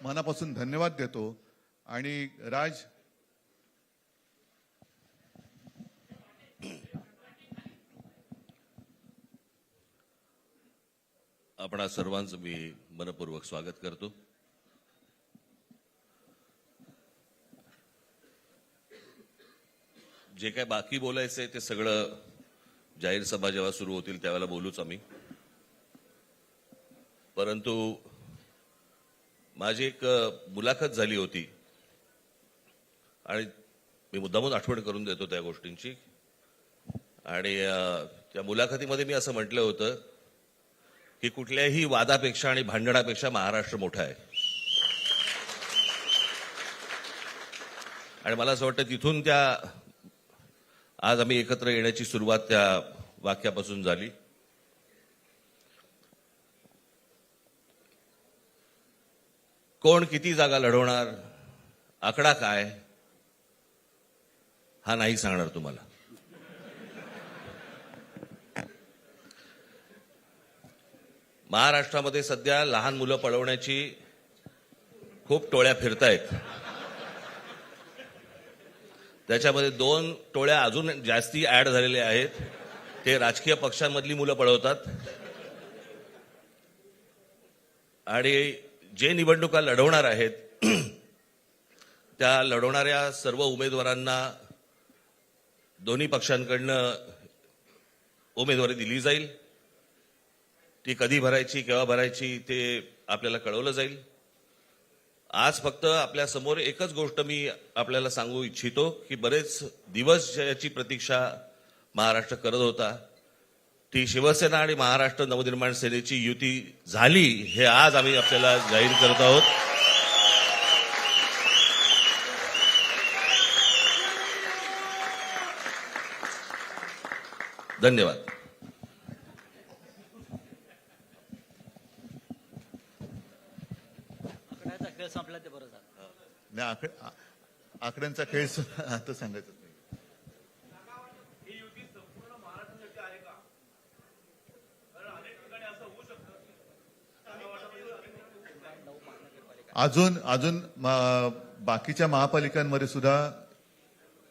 मनापासून धन्यवाद देतो. आणि राज, आपणा सर्वांचं मी मनपूर्वक स्वागत करतो. जे काय बाकी बोलायचंय ते सगळं जाहीर सभा जेव्हा सुरू होतील त्यावेळेला बोलूच आम्ही. परंतु माझी एक मुलाखत झाली होती आणि मी मुद्दामून आठवण करून देतो त्या गोष्टींची. आणि त्या मुलाखतीमध्ये मी असं म्हटलं होतं की कुठल्याही वादापेक्षा आणि भांडणापेक्षा महाराष्ट्र मोठा आहे. आणि मला असं वाटतं तिथून त्या आज आम्ही एकत्र येण्याची सुरुवात त्या वाक्यापासून झाली. कोण किती जागा लढवणार, आकडा काय, हा नाही सांगणार तुम्हाला. महाराष्ट्रामध्ये सध्या लहान मुलं पळवण्याची खूप टोळ्या फिरतायत. त्याच्यामध्ये 2 टोळ्या अजून जास्ती ऍड झालेल्या आहेत. ते राजकीय पक्षांमधली मुलं पळवतात आणि जे निवडणुका लढवणार आहेत त्या लढवणाऱ्या सर्व उमेदवारांना दोन्ही पक्षांकडनं उमेदवारी दिली जाईल. ती कधी भरायची, केव्हा भरायची ते आपल्याला कळवलं जाईल. आज फक्त आपल्या समोर एकच गोष्ट मी आपल्याला सांगू इच्छितो की बरेच दिवस ज्याची प्रतीक्षा महाराष्ट्र करत होता ती शिवसेना आणि महाराष्ट्र नवनिर्माण सेनेची युती झाली, हे आज आम्ही आपल्याला जाहीर करत आहोत. धन्यवाद. संपला ते बरं झालं. नाही, आकड्यांचा खेळ आता सांगायचं नाही. अजून बाकीच्या महापालिकांमध्ये सुद्धा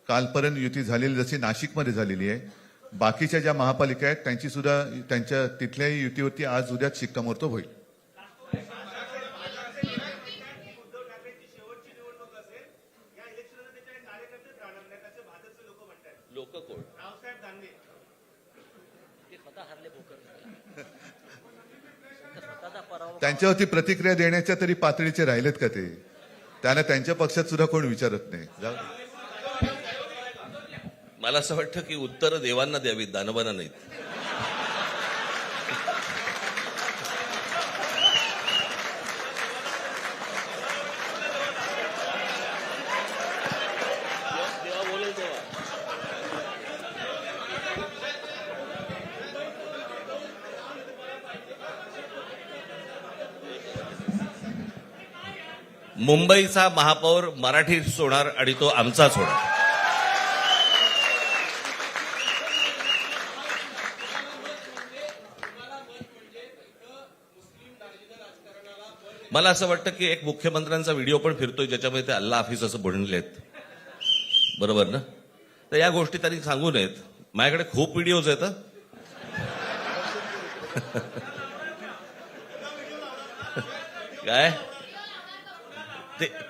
कालपर्यंत युती झालेली, जशी नाशिकमध्ये झालेली आहे, बाकीच्या ज्या महापालिका आहेत त्यांची सुद्धा त्यांच्या तिथल्याही युतीवरती आज उद्या शिक्कामोर्तब होईल. लोक कोण? त्यांच्यावरती प्रतिक्रिया देण्याच्या तरी पातळीचे राहिलेत का ते? त्यांना त्यांच्या पक्षात सुद्धा कोण विचारत नाही. मला असं वाटतं की उत्तर देवांना द्यावीत, दानवांना नाहीत. मुंबईचा महापौर मराठी सोडणार आणि तो आमचाच होणार. मला असं वाटतं की एक मुख्यमंत्र्यांचा व्हिडिओ पण फिरतोय ज्याच्यामध्ये ते अल्ला हाफिज असं म्हणलेत, बरोबर ना? तर या गोष्टी त्यांनी सांगू नयेत. माझ्याकडे खूप व्हिडिओज आहेत. काय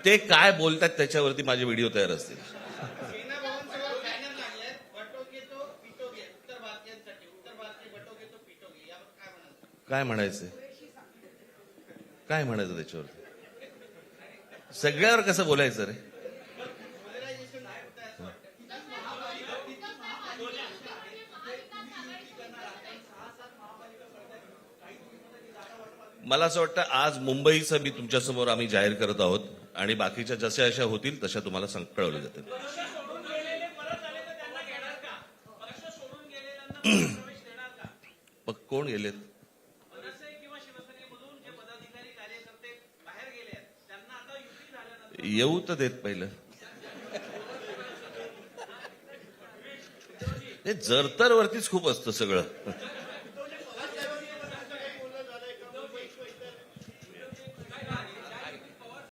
ते काय बोलतात त्याच्यावरती माझे व्हिडिओ तयार असतील. काय म्हणायचं, काय म्हणायचं त्याच्यावरती? सगळ्यावर कसं बोलायचं रे? मला असं वाटतं आज मुंबईचं मी तुमच्यासमोर आम्ही जाहीर करत आहोत आणि बाकीच्या जशा जशा होतील तशा तुम्हाला कळवलं जातील. मग कोण गेलेत? येऊ तर देत पहिलं. जरतर वरतीच खूप असतं सगळं.